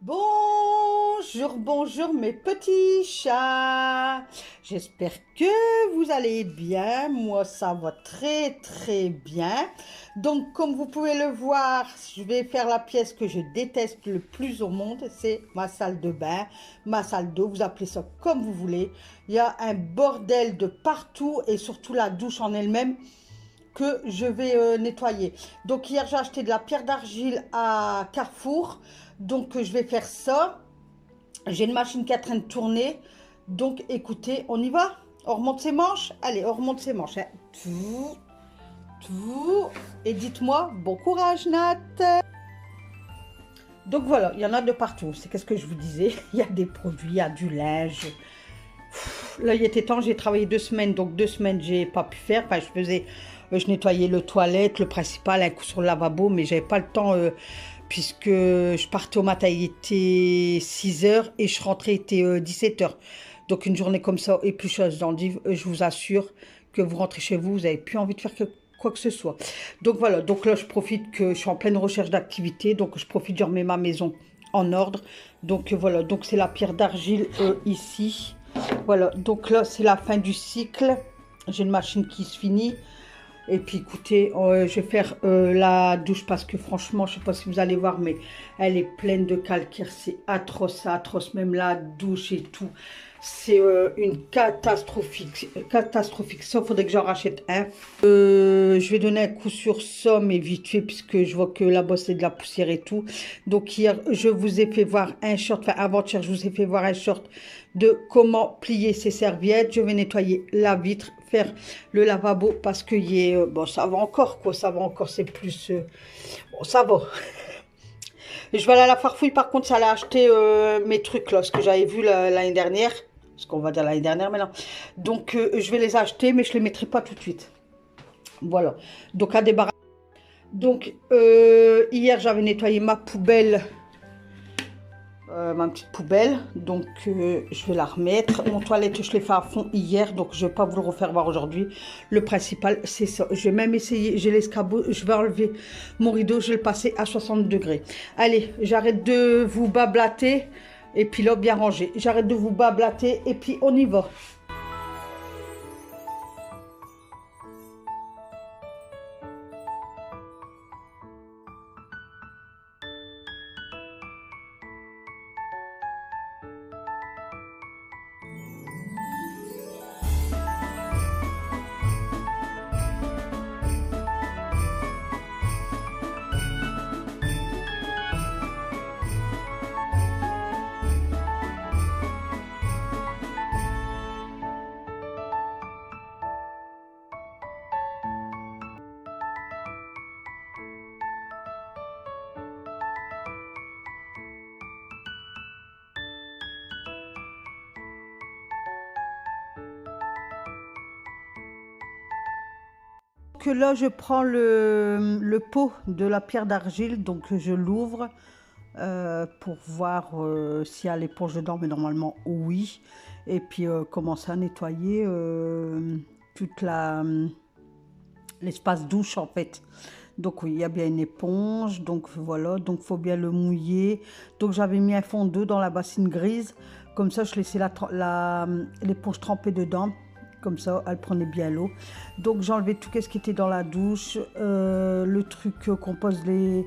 Bonjour, bonjour mes petits chats. J'espère que vous allez bien. Moi, ça va très très bien. Donc, comme vous pouvez le voir, je vais faire la pièce que je déteste le plus au monde. C'est ma salle de bain, ma salle d'eau. Vous appelez ça comme vous voulez. Il y a un bordel de partout et surtout la douche en elle-même que je vais nettoyer. Donc hier j'ai acheté de la pierre d'argile à Carrefour. Donc je vais faire ça. J'ai une machine qui est en train de tourner. Donc écoutez, on y va. On remonte ses manches. Allez, on remonte ses manches, hein. Tout, tout. Et dites-moi, bon courage Nat. Donc voilà, il y en a de partout. C'est qu'est-ce que je vous disais. Il y a des produits, il y a du linge. Là, il était temps, j'ai travaillé 2 semaines, donc 2 semaines, j'ai pas pu faire. Enfin, je nettoyais le toilette, le principal, un coup sur le lavabo, mais j'avais pas le temps puisque je partais au matin, il était 6 heures et je rentrais, il était 17 heures. Donc, une journée comme ça, éplucheuse dans le div, je vous assure que vous rentrez chez vous, vous n'avez plus envie de faire quoi que ce soit. Donc, voilà. Donc là, je profite que je suis en pleine recherche d'activité. Donc, je profite, je remets ma maison en ordre. Donc, voilà. Donc, c'est la pierre d'argile ici. Voilà, donc là, c'est la fin du cycle. J'ai une machine qui se finit. Et puis, écoutez, je vais faire la douche parce que franchement, je ne sais pas si vous allez voir, mais elle est pleine de calcaire. C'est atroce, atroce. Même la douche et tout. C'est une catastrophique. Catastrophique. Ça, il faudrait que j'en rachète un. Je vais donner un coup sur ça, mais vite fait, puisque je vois que là-bas, c'est de la poussière et tout. Donc, hier, je vous ai fait voir un short. Enfin, avant-hier, je vous ai fait voir un short de comment plier ses serviettes. Je vais nettoyer la vitre, faire le lavabo parce que bon, ça va encore, quoi. Ça va encore, c'est plus... bon, ça va. Je vais aller à la farfouille, par contre, ça allait acheter mes trucs, là, ce que j'avais vu l'année dernière. Ce qu'on va dire l'année dernière maintenant. Donc, je vais les acheter, mais je ne les mettrai pas tout de suite. Voilà. Donc, à débarrasser. Donc, hier, j'avais nettoyé ma poubelle. Ma petite poubelle. Donc, je vais la remettre. Mon toilette, je l'ai fait à fond hier. Donc, je ne vais pas vous le refaire voir aujourd'hui. Le principal, c'est ça. Je vais même essayer. J'ai l'escabeau. Je vais enlever mon rideau. Je vais le passer à 60 degrés. Allez, j'arrête de vous bablater. Et puis là, bien rangé. J'arrête de vous bablater. Et puis, on y va. Que là, je prends le pot de la pierre d'argile, donc je l'ouvre pour voir s'il y a l'éponge dedans, mais normalement oui. Et puis commencer à nettoyer toute l'espace douche en fait. Donc oui, il y a bien une éponge, donc voilà, donc il faut bien le mouiller. Donc j'avais mis un fond d'eau dans la bassine grise, comme ça je laissais l'éponge tremper dedans. Comme ça, elle prenait bien l'eau. Donc, j'ai enlevé tout ce qui était dans la douche. Le truc qu'on pose les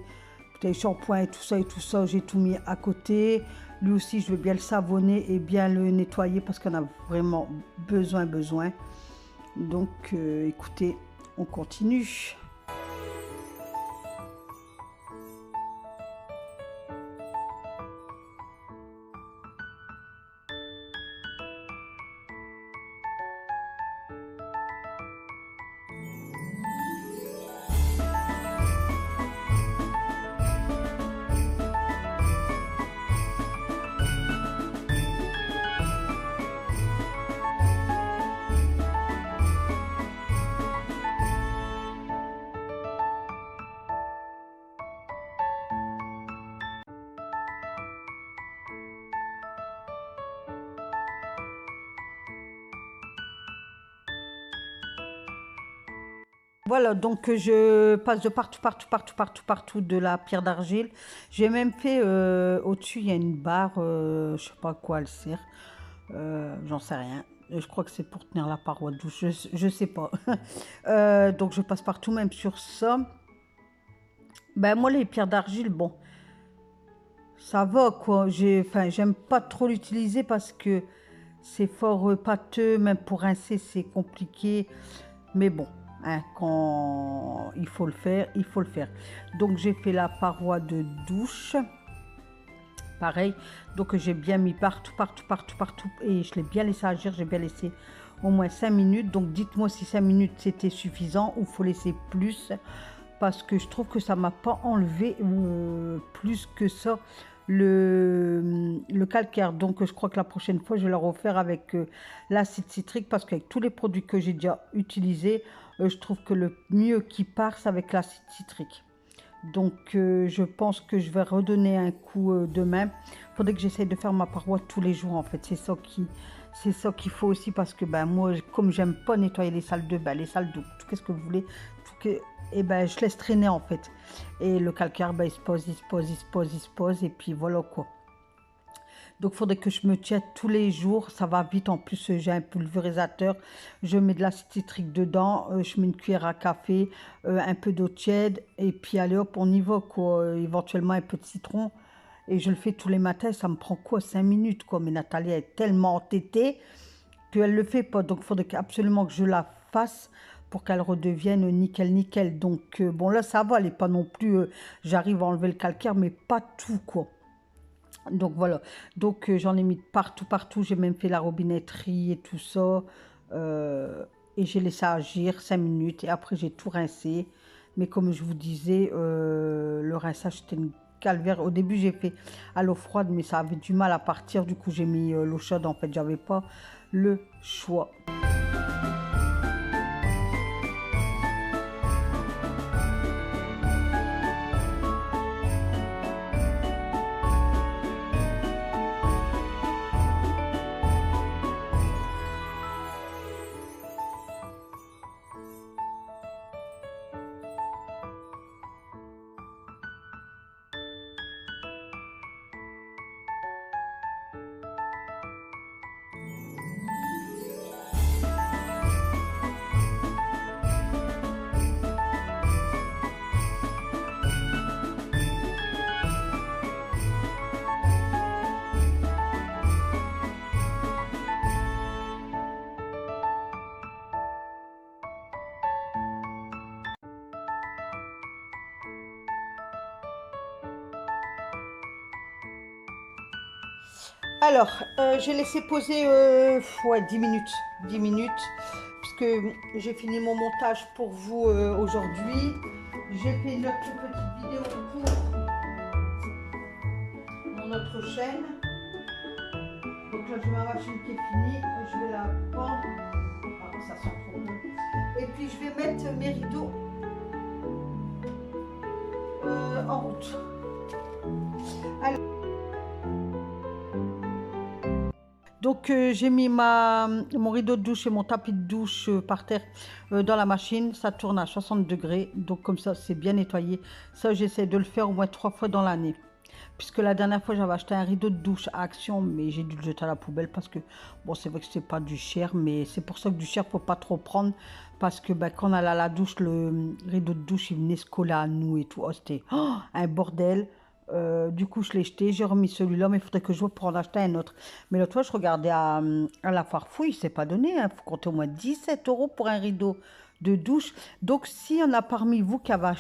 bouteilles shampoing et tout ça, j'ai tout mis à côté. Lui aussi, je vais bien le savonner et bien le nettoyer parce qu'on a vraiment besoin. Donc, écoutez, on continue. Voilà, donc je passe de partout, partout, partout, partout, partout de la pierre d'argile. J'ai même fait, au-dessus, il y a une barre, je sais pas à quoi elle sert, j'en sais rien. Je crois que c'est pour tenir la paroi de douche, je sais pas. Donc je passe partout, même sur ça. Ben moi, les pierres d'argile, bon, ça va quoi. Enfin, j'aime pas trop l'utiliser parce que c'est fort pâteux, même pour rincer, c'est compliqué. Mais bon, hein, quand il faut le faire, il faut le faire. Donc j'ai fait la paroi de douche, pareil. Donc j'ai bien mis partout, partout, partout, partout. Et je l'ai bien laissé agir, j'ai bien laissé au moins 5 minutes. Donc dites-moi si 5 minutes c'était suffisant ou faut laisser plus. Parce que je trouve que ça m'a pas enlevé plus que ça le calcaire. Donc je crois que la prochaine fois je vais le refaire avec l'acide citrique parce qu'avec tous les produits que j'ai déjà utilisés, je trouve que le mieux qui part c'est avec l'acide citrique. Donc je pense que je vais redonner un coup demain. Il faudrait que j'essaye de faire ma paroi tous les jours en fait. C'est ça qu'il faut aussi parce que ben moi comme j'aime pas nettoyer les salles de bain, les salles d'eau, tout qu'est-ce que vous voulez, tout que, et ben je laisse traîner en fait. Et le calcaire ben il se pose, il se pose, il se pose, il se pose et puis voilà quoi. Donc, il faudrait que je me tienne tous les jours. Ça va vite. En plus, j'ai un pulvérisateur. Je mets de l'acide citrique dedans. Je mets une cuillère à café, un peu d'eau tiède. Et puis, allez hop, on y va, quoi. Éventuellement, un peu de citron. Et je le fais tous les matins. Ça me prend quoi? 5 minutes, quoi. Mais Nathalie est tellement entêtée qu'elle ne le fait pas. Donc, il faudrait absolument que je la fasse pour qu'elle redevienne nickel, nickel. Donc, bon, là, ça va. Elle n'est pas non plus... j'arrive à enlever le calcaire, mais pas tout, quoi. Donc voilà, donc j'en ai mis partout, partout, j'ai même fait la robinetterie et tout ça. Et j'ai laissé agir 5 minutes et après j'ai tout rincé. Mais comme je vous disais, le rinçage c'était une calvaire. Au début j'ai fait à l'eau froide mais ça avait du mal à partir. Du coup j'ai mis l'eau chaude en fait, j'avais pas le choix. Alors, j'ai laissé poser ouais, 10 minutes. 10 minutes. Puisque j'ai fini mon montage pour vous aujourd'hui. J'ai fait une autre petite vidéo pour mon autre chaîne. Donc là, j'ai ma machine qui est finie. Je vais la prendre. Ah, ça sent trop bon. Et puis, je vais mettre mes rideaux en route. Alors, donc j'ai mis mon rideau de douche et mon tapis de douche par terre dans la machine. Ça tourne à 60 degrés. Donc comme ça, c'est bien nettoyé. Ça, j'essaie de le faire au moins 3 fois dans l'année. Puisque la dernière fois, j'avais acheté un rideau de douche à Action, mais j'ai dû le jeter à la poubelle parce que, bon, c'est vrai que c'est pas du cher, mais c'est pour ça que du cher, faut pas trop prendre. Parce que ben, quand on allait à la douche, le rideau de douche, il venait se coller à nous et tout. Oh, c'était un bordel. Du coup, je l'ai jeté, j'ai remis celui-là, mais il faudrait que je vois pour en acheter un autre. Mais l'autre fois, je regardais à la Farfouille, c'est pas donné. Il faut compter au moins 17 € pour un rideau de douche. Donc, s'il y en a parmi vous qui avez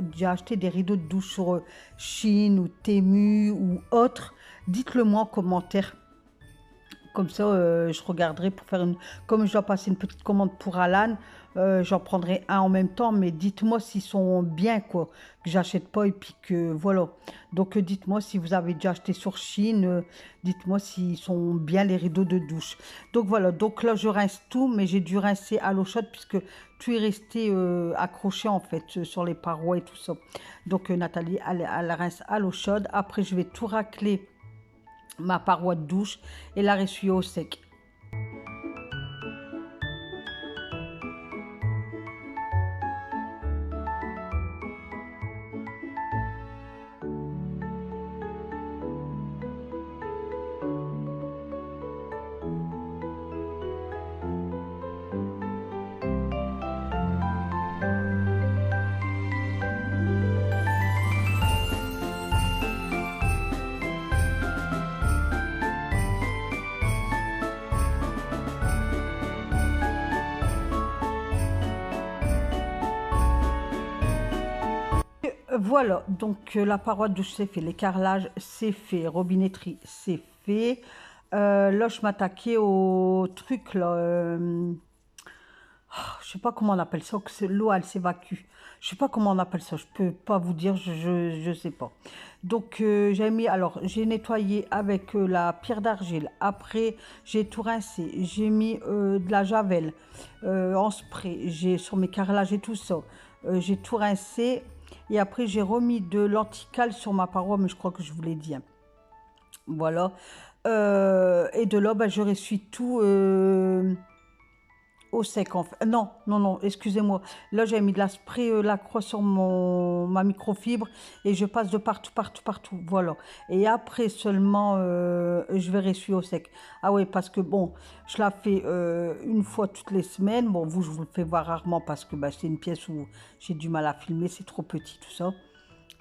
déjà acheté des rideaux de douche sur Chine ou Temu ou autre, dites-le moi en commentaire. Comme ça, je regarderai pour faire une... Comme je dois passer une petite commande pour Alan, j'en prendrai un en même temps. Mais dites-moi s'ils sont bien, quoi. Que j'achète pas et puis que... Voilà. Donc, dites-moi si vous avez déjà acheté sur Chine. Dites-moi s'ils sont bien les rideaux de douche. Donc, voilà. Donc là, je rince tout. Mais j'ai dû rincer à l'eau chaude puisque tout est resté accroché, en fait, sur les parois et tout ça. Donc, Nathalie, elle rince à l'eau chaude. Après, je vais tout racler ma paroi de douche et la ressuyer au sec. Voilà, donc la paroi de douche c'est fait, l'écarlage c'est fait, robinetterie c'est fait. Là je m'attaquais au truc là, je sais pas comment on appelle ça, que l'eau elle s'évacue. Je sais pas comment on appelle ça, je peux pas vous dire, je sais pas. Donc j'ai mis, alors j'ai nettoyé avec la pierre d'argile. Après j'ai tout rincé, j'ai mis de la javel en spray. J'ai sur mes carrelages et tout ça. J'ai tout rincé et après j'ai remis de l'anticale sur ma paroi, mais je crois que je vous l'ai dit, hein. Voilà. Et de là, bah, je ressuie tout. Au sec en fait. Non, non, non, excusez-moi. Là, j'ai mis de la spray la croix sur ma microfibre et je passe de partout, partout, partout. Voilà. Et après seulement, je vais ressuyer au sec. Ah oui, parce que bon, je la fais une fois toutes les semaines. Bon, vous, je vous le fais voir rarement parce que bah, c'est une pièce où j'ai du mal à filmer. C'est trop petit, tout ça.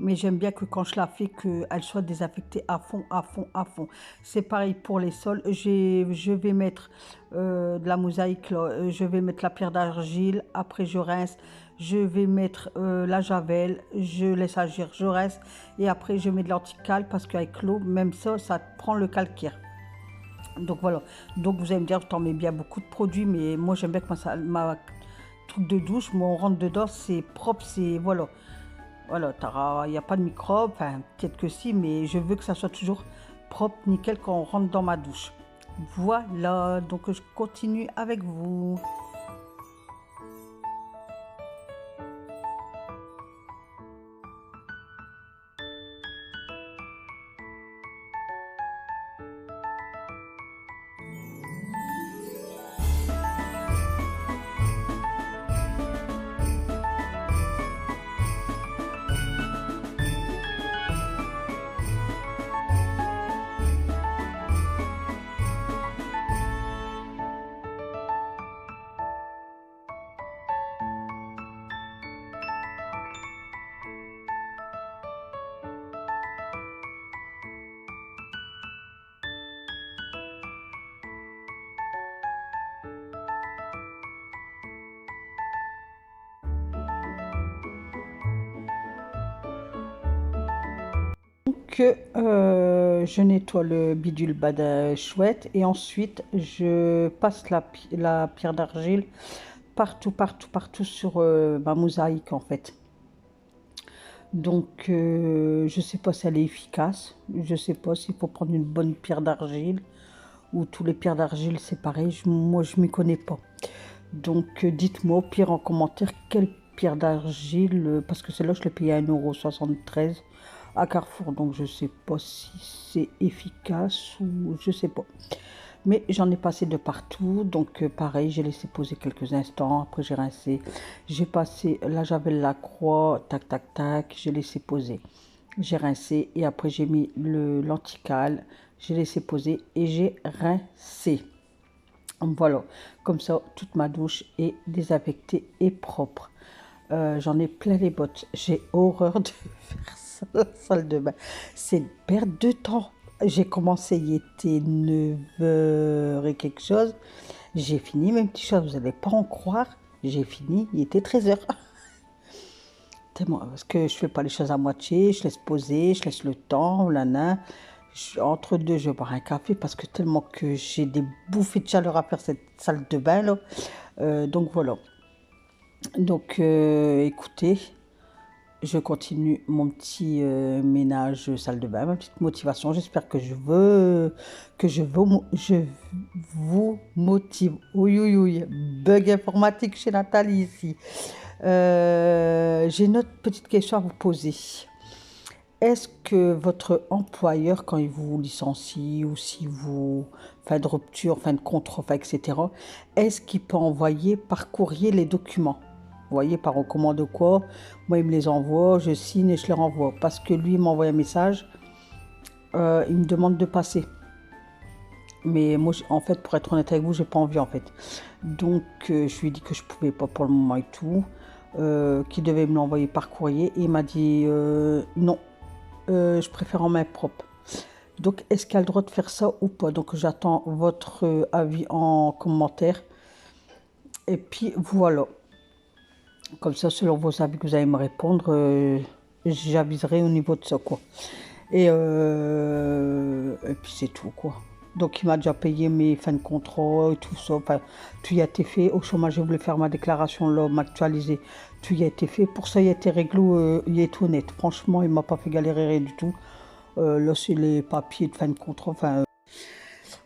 Mais j'aime bien que quand je la fais, qu'elle soit désaffectée à fond, à fond, à fond. C'est pareil pour les sols. Je vais mettre de la mosaïque, là. Je vais mettre la pierre d'argile. Après, je rince. Je vais mettre la javel. Je laisse agir, je rince. Et après, je mets de l'anticale parce qu'avec l'eau, même ça prend le calcaire. Donc voilà. Donc vous allez me dire, t'en mets bien beaucoup de produits. Mais moi, j'aime bien que ma truc de douche, moi, on rentre dedans, c'est propre, c'est... Voilà. Voilà, il n'y a pas de microbes, enfin peut-être que si, mais je veux que ça soit toujours propre, nickel quand on rentre dans ma douche. Voilà, donc je continue avec vous. Que je nettoie le bidule bada chouette et ensuite je passe la pierre d'argile partout, partout, partout sur ma mosaïque en fait. Donc je sais pas si elle est efficace, je sais pas s'il faut prendre une bonne pierre d'argile ou tous les pierres d'argile c'est pareil, moi je m'y connais pas. Donc dites-moi au pire en commentaire quelle pierre d'argile, parce que celle-là je l'ai payée à 1,73 € à Carrefour, donc je sais pas si c'est efficace ou je sais pas. Mais j'en ai passé de partout, donc pareil, j'ai laissé poser quelques instants, après j'ai rincé, j'ai passé, là j'avais la croix, tac tac tac, j'ai laissé poser. J'ai rincé et après j'ai mis l'anticale, j'ai laissé poser et j'ai rincé. Voilà, comme ça, toute ma douche est désaffectée et propre. J'en ai plein les bottes. J'ai horreur de faire ça, la salle de bain. C'est une perte de temps. J'ai commencé, il était 9 h et quelque chose. J'ai fini mes petits choses, vous n'allez pas en croire. J'ai fini, il était 13 h. Tellement, parce que je fais pas les choses à moitié, je laisse poser, je laisse le temps, lana. Entre deux, je vais boire un café parce que tellement que j'ai des bouffées de chaleur à faire cette salle de bain là. Donc voilà. Donc écoutez, je continue mon petit ménage salle de bain, ma petite motivation. J'espère que je vous motive. Oui, oui, oui. Bug informatique chez Nathalie ici. J'ai une autre petite question à vous poser. Est-ce que votre employeur, quand il vous licencie ou si vous faites de rupture, fin de contrat, etc., est-ce qu'il peut envoyer par courrier les documents? Vous voyez, par recommande quoi? Moi, il me les envoie, je signe et je leur envoie. Parce que lui, il m'envoie un message, il me demande de passer. Mais moi, en fait, pour être honnête avec vous, j'ai pas envie, en fait. Donc, je lui ai dit que je pouvais pas pour le moment et tout, qu'il devait me l'envoyer par courrier. Et il m'a dit non. Je préfère en main propre. Donc, est-ce qu'il a le droit de faire ça ou pas? Donc, j'attends votre avis en commentaire. Et puis, voilà. Comme ça, selon vos avis que vous allez me répondre, j'aviserai au niveau de ça, quoi. Et puis c'est tout, quoi. Donc il m'a déjà payé mes fins de contrat et tout ça. Enfin, tout y a été fait. Au chômage, j'ai voulu faire ma déclaration là, m'actualiser. Tout y a été fait. Pour ça, il a été réglé, il est honnête. Franchement, il m'a pas fait galérer rien du tout. Là, c'est les papiers de fin de contrat. Enfin,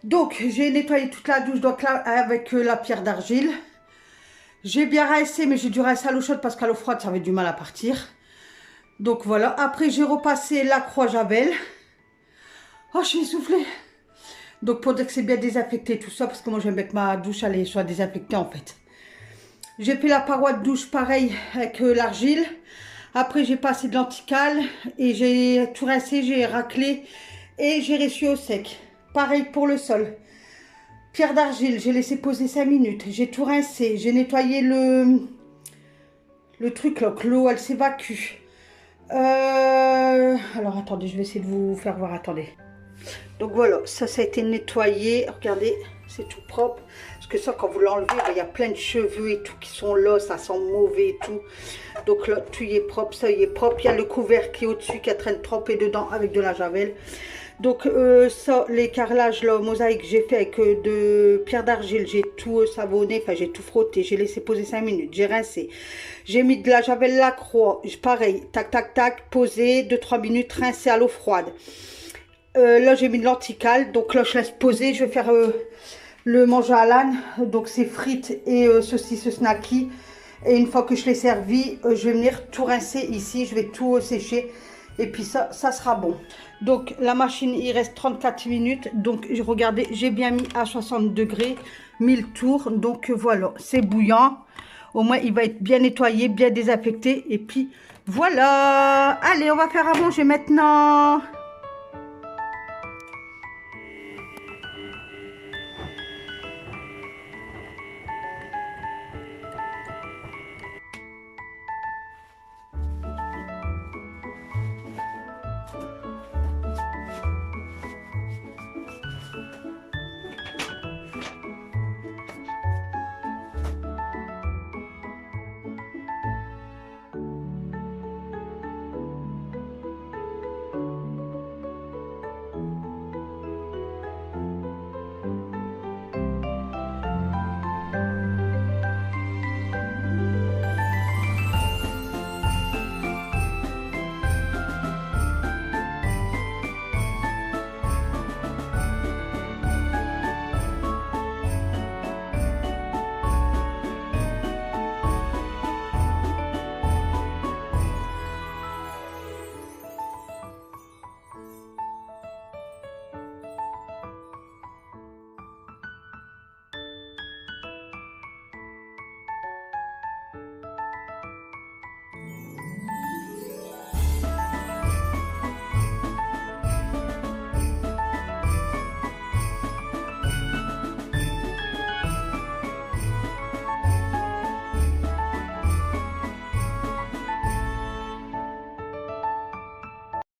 Donc, j'ai nettoyé toute la douche donc là, avec la pierre d'argile. J'ai bien rincé, mais j'ai dû rincer à l'eau chaude parce qu'à l'eau froide, ça avait du mal à partir. Donc voilà. Après, j'ai repassé la croix Javel. Oh, je suis essoufflée. Donc, pour dire que c'est bien désinfecté, tout ça, parce que moi, j'aime bien que ma douche, elle soit désinfectée, en fait. J'ai fait la paroi de douche, pareil, avec l'argile. Après, j'ai passé de l'anticale et j'ai tout rincé, j'ai raclé et j'ai ressué au sec. Pareil pour le sol. Pierre d'argile, j'ai laissé poser 5 minutes. J'ai tout rincé, j'ai nettoyé le truc là, que l'eau, elle s'évacue. Alors, attendez, je vais essayer de vous faire voir, attendez. Donc voilà, ça a été nettoyé. Regardez, c'est tout propre. Parce que ça, quand vous l'enlevez, il y a plein de cheveux et tout qui sont là. Ça sent mauvais et tout. Donc là, tout y est propre. Ça y est propre. Il y a le couvercle qui est au-dessus qui est en train de tremper dedans avec de la javel. Donc ça, les carrelages, là, mosaïque, j'ai fait avec de pierre d'argile. J'ai tout savonné. Enfin, j'ai tout frotté. J'ai laissé poser 5 minutes. J'ai rincé. J'ai mis de la javel Lacroix. Pareil, tac, tac, tac. Posé 2-3 minutes. Rincé à l'eau froide. Là, j'ai mis de l'anticale. Donc là, je laisse poser. Je vais faire le manger à l'âne. Donc, c'est frites et saucisses snacky. Et une fois que je l'ai servi, je vais venir tout rincer ici. Je vais tout sécher. Et puis ça sera bon. Donc, la machine, il reste 34 minutes. Donc, regardez, j'ai bien mis à 60 degrés, 1000 tours. Donc, voilà, c'est bouillant. Au moins, il va être bien nettoyé, bien désinfecté. Et puis, voilà. Allez, on va faire à manger maintenant.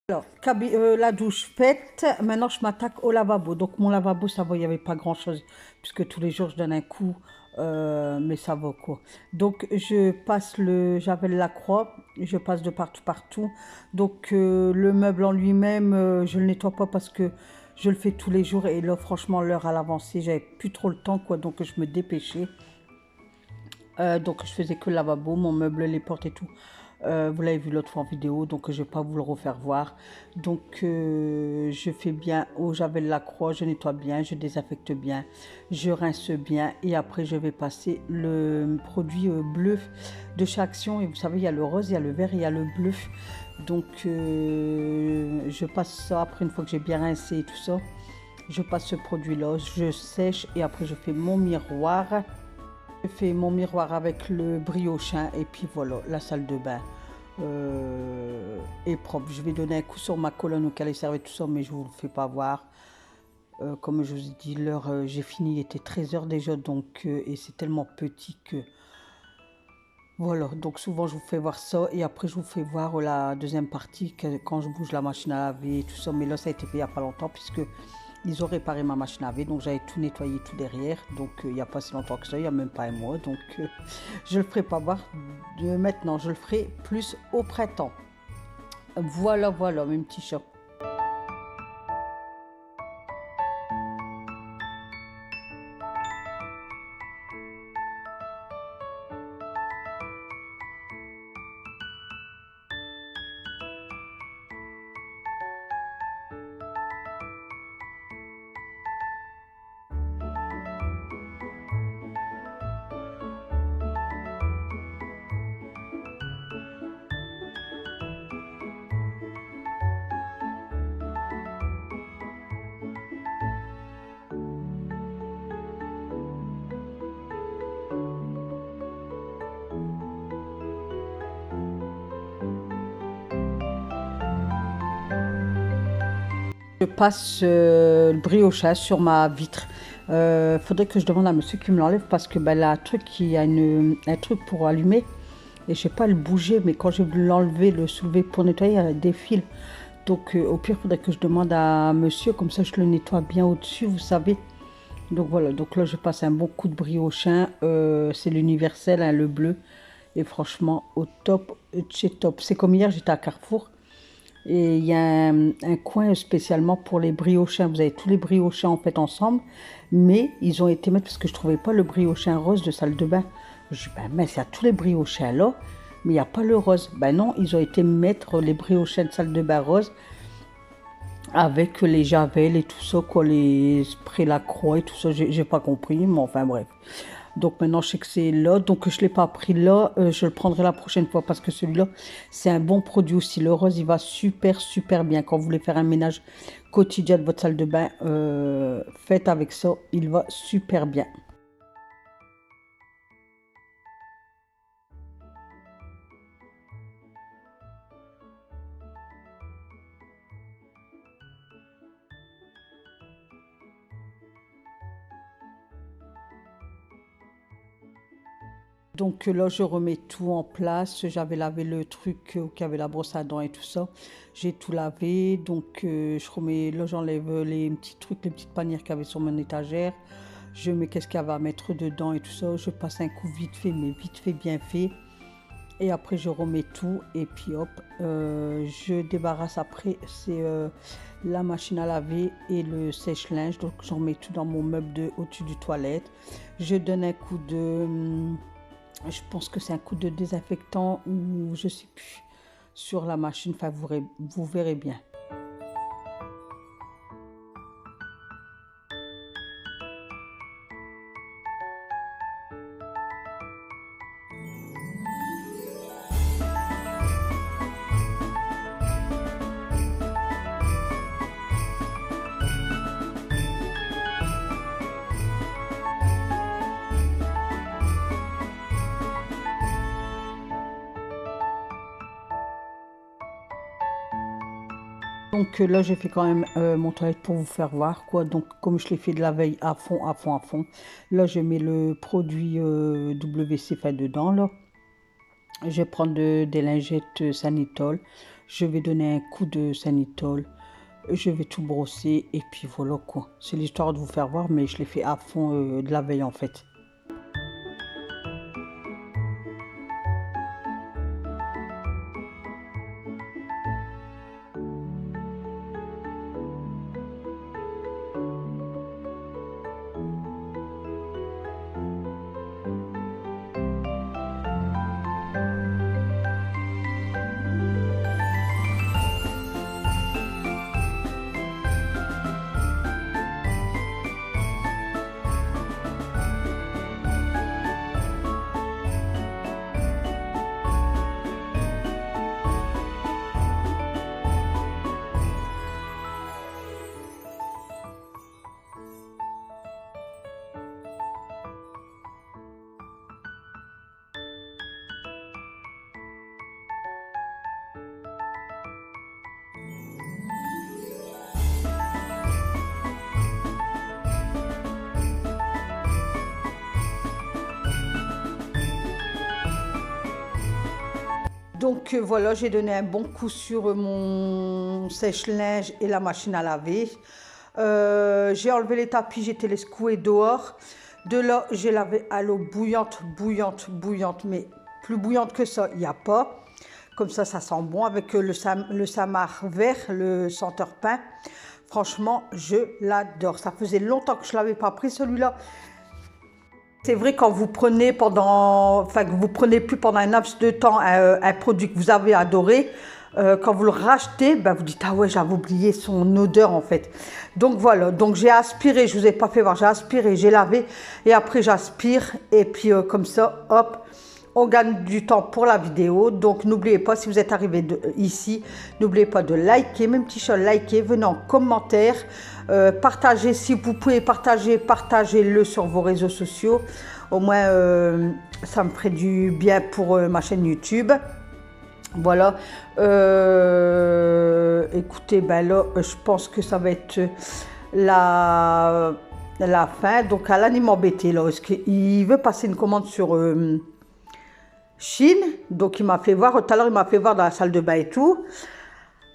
Alors, la douche faite, maintenant je m'attaque au lavabo. Donc mon lavabo, ça va, il n'y avait pas grand-chose, puisque tous les jours je donne un coup, mais ça va quoi. Donc je passe j'avais la croix, je passe de partout, partout. Donc le meuble en lui-même, je ne le nettoie pas parce que je le fais tous les jours. Et là, franchement, l'heure à l'avancée, j'avais plus trop le temps, quoi, donc je me dépêchais. Donc je faisais que le lavabo, mon meuble, les portes et tout. Vous l'avez vu l'autre fois en vidéo, donc je ne vais pas vous le refaire voir. Donc je fais bien au javel Lacroix, je nettoie bien, je désinfecte bien, je rince bien. Et après je vais passer le produit bleu de chez Action. Et vous savez, il y a le rose, il y a le vert, il y a le bleu. Donc je passe ça après, une fois que j'ai bien rincé et tout ça. Je passe ce produit là, je sèche et après je fais mon miroir. Je fais mon miroir avec le briochin et puis voilà, la salle de bain est propre. Je vais donner un coup sur ma colonne auquel elle servait tout ça, mais je ne vous le fais pas voir. Comme je vous ai dit, l'heure, j'ai fini, il était 13 h déjà, donc, et c'est tellement petit que... Voilà, donc souvent je vous fais voir ça et après je vous fais voir la deuxième partie quand je bouge la machine à laver et tout ça. Mais là, ça a été fait il n'y a pas longtemps puisque... Ils ont réparé ma machine à laver, donc j'avais tout nettoyé, tout derrière. Donc il n'y a pas si longtemps que ça, il n'y a même pas un mois. Donc je ne le ferai pas voir de maintenant, je le ferai plus au printemps. Voilà, voilà, mes petits chats. Je passe le brioche sur ma vitre. Faudrait que je demande à monsieur qui me l'enlève parce que ben, là, il y a un truc pour allumer et je sais pas le bouger, mais quand je veux l'enlever, le soulever pour nettoyer, il y a des fils. Donc au pire, il faudrait que je demande à monsieur, comme ça je le nettoie bien au-dessus, vous savez. Donc voilà, donc là je passe un bon coup de briochin, c'est l'universel, hein, le bleu. Et franchement, au top, c'est top. C'est comme hier, j'étais à Carrefour. Et il y a un coin spécialement pour les briochins. Vous avez tous les briochins en fait ensemble. Mais ils ont été mettre, parce que je ne trouvais pas le briochin rose de salle de bain. Je dis, ben mince, il y a tous les briochins là, mais il n'y a pas le rose. Ben non, ils ont été mettre les briochins de salle de bain rose avec les javels et tout ça, quoi, les sprays Lacroix et tout ça. J'ai pas compris, mais enfin bref. Donc maintenant, je sais que c'est là. Donc je ne l'ai pas pris là. Je le prendrai la prochaine fois parce que celui-là, c'est un bon produit aussi. Le rose, il va super, super bien. Quand vous voulez faire un ménage quotidien de votre salle de bain, faites avec ça. Il va super bien. Donc là, je remets tout en place. J'avais lavé le truc qui avait la brosse à dents et tout ça. J'ai tout lavé. Donc je remets, là, j'enlève les petits trucs, les petites panières qu'il y avait sur mon étagère. Je mets qu'est-ce qu'il y avait à mettre dedans et tout ça. Je passe un coup vite fait, mais vite fait, bien fait. Et après, je remets tout. Et puis hop, je débarrasse après. C'est la machine à laver et le sèche-linge. Donc j'en mets tout dans mon meuble au-dessus du toilette. Je donne un coup de... je pense que c'est un coup de désinfectant ou je sais plus sur la machine. Enfin, vous verrez bien. Donc là, j'ai fait quand même mon toilette pour vous faire voir, quoi. Donc, comme je l'ai fait de la veille à fond, à fond, à fond, là, je mets le produit WC fait dedans, là. Je vais prendre des lingettes Sanitol. Je vais donner un coup de Sanitol. Je vais tout brosser et puis voilà, quoi. C'est l'histoire de vous faire voir, mais je l'ai fait à fond de la veille, en fait. Donc voilà, j'ai donné un bon coup sur mon sèche-linge et la machine à laver. J'ai enlevé les tapis, j'étais les secouer dehors. De là, j'ai lavé à l'eau bouillante, bouillante, bouillante, mais plus bouillante que ça, il n'y a pas. Comme ça sent bon avec le samar vert, le senteur pain. Franchement, je l'adore. Ça faisait longtemps que je ne l'avais pas pris celui-là. C'est vrai quand vous prenez que vous prenez plus pendant un laps de temps un produit que vous avez adoré, quand vous le rachetez, ben vous dites ah ouais j'avais oublié son odeur en fait. Donc voilà, donc j'ai aspiré, je vous ai pas fait voir, j'ai aspiré, j'ai lavé et après j'aspire et puis comme ça, hop. On gagne du temps pour la vidéo, donc n'oubliez pas, si vous êtes arrivé ici, n'oubliez pas de liker, mes petits chats, liker, venez en commentaire, partagez, si vous pouvez partager, partagez-le sur vos réseaux sociaux, au moins ça me ferait du bien pour ma chaîne YouTube. Voilà, écoutez, ben là, je pense que ça va être la fin, donc Alan il m'embêtait là, parce qu'il veut passer une commande sur... Chine, donc il m'a fait voir, tout à l'heure il m'a fait voir dans la salle de bain et tout.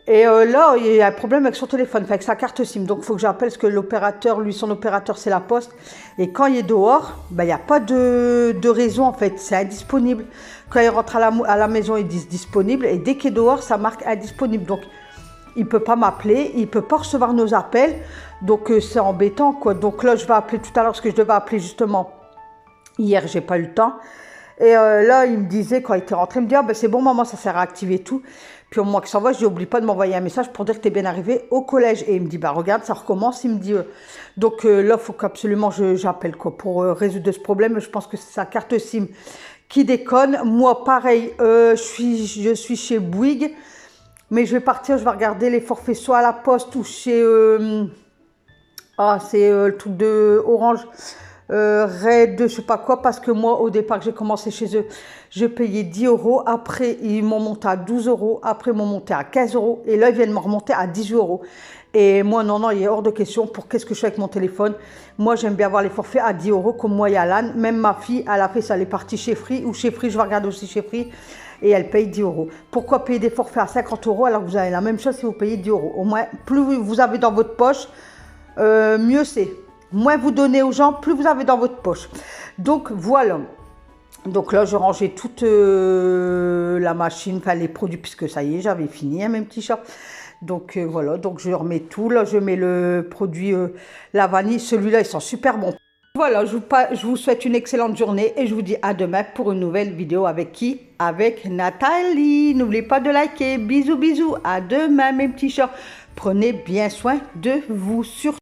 Et là, il y a un problème avec son téléphone, avec sa carte SIM. Donc il faut que j'appelle, parce que l'opérateur, lui, son opérateur, c'est la Poste. Et quand il est dehors, ben, il n'y a pas de raison en fait, c'est indisponible. Quand il rentre à la maison, ils disent disponible. Et dès qu'il est dehors, ça marque indisponible. Donc il ne peut pas m'appeler, il ne peut pas recevoir nos appels. Donc c'est embêtant quoi. Donc là, je vais appeler tout à l'heure, parce que je devais appeler justement hier, j'ai pas eu le temps. Et là, il me disait, quand il était rentré, il me dit « Ah ben c'est bon maman, ça s'est réactivé et tout ». Puis au moment qu'il s'en va, je dis « Oublie pas de m'envoyer un message pour dire que tu es bien arrivé au collège ». Et il me dit « Bah regarde, ça recommence ». Il me dit donc là, il faut qu'absolument j'appelle quoi pour résoudre ce problème. Je pense que c'est sa carte SIM qui déconne. Moi, pareil, je suis chez Bouygues, mais je vais partir, je vais regarder les forfaits soit à la Poste ou chez... c'est le truc de Orange. Raid, je sais pas quoi, parce que moi au départ que j'ai commencé chez eux, je payais 10 €, après ils m'ont monté à 12 €, après ils m'ont monté à 15 € et là ils viennent me remonter à 18 €. Et moi non, il est hors de question, pour qu'est-ce que je fais avec mon téléphone. Moi j'aime bien avoir les forfaits à 10 € comme moi et Alan, même ma fille elle a fait ça, elle est partie chez Free, ou chez Free, je vais regarder aussi chez Free, et elle paye 10 €. Pourquoi payer des forfaits à 50 € alors que vous avez la même chose si vous payez 10 €? Au moins, plus vous avez dans votre poche, mieux c'est. Moins vous donnez aux gens, plus vous avez dans votre poche. Donc voilà. Donc là, je rangeais toute la machine, enfin les produits, puisque ça y est, j'avais fini, hein, mes petits chats. Donc voilà, donc je remets tout. Là, je mets le produit, la vanille. Celui-là, ils sont super bons. Voilà, je vous souhaite une excellente journée et je vous dis à demain pour une nouvelle vidéo avec qui? Avec Nathalie. N'oubliez pas de liker. Bisous, bisous. À demain, mes petits chats. Prenez bien soin de vous surtout.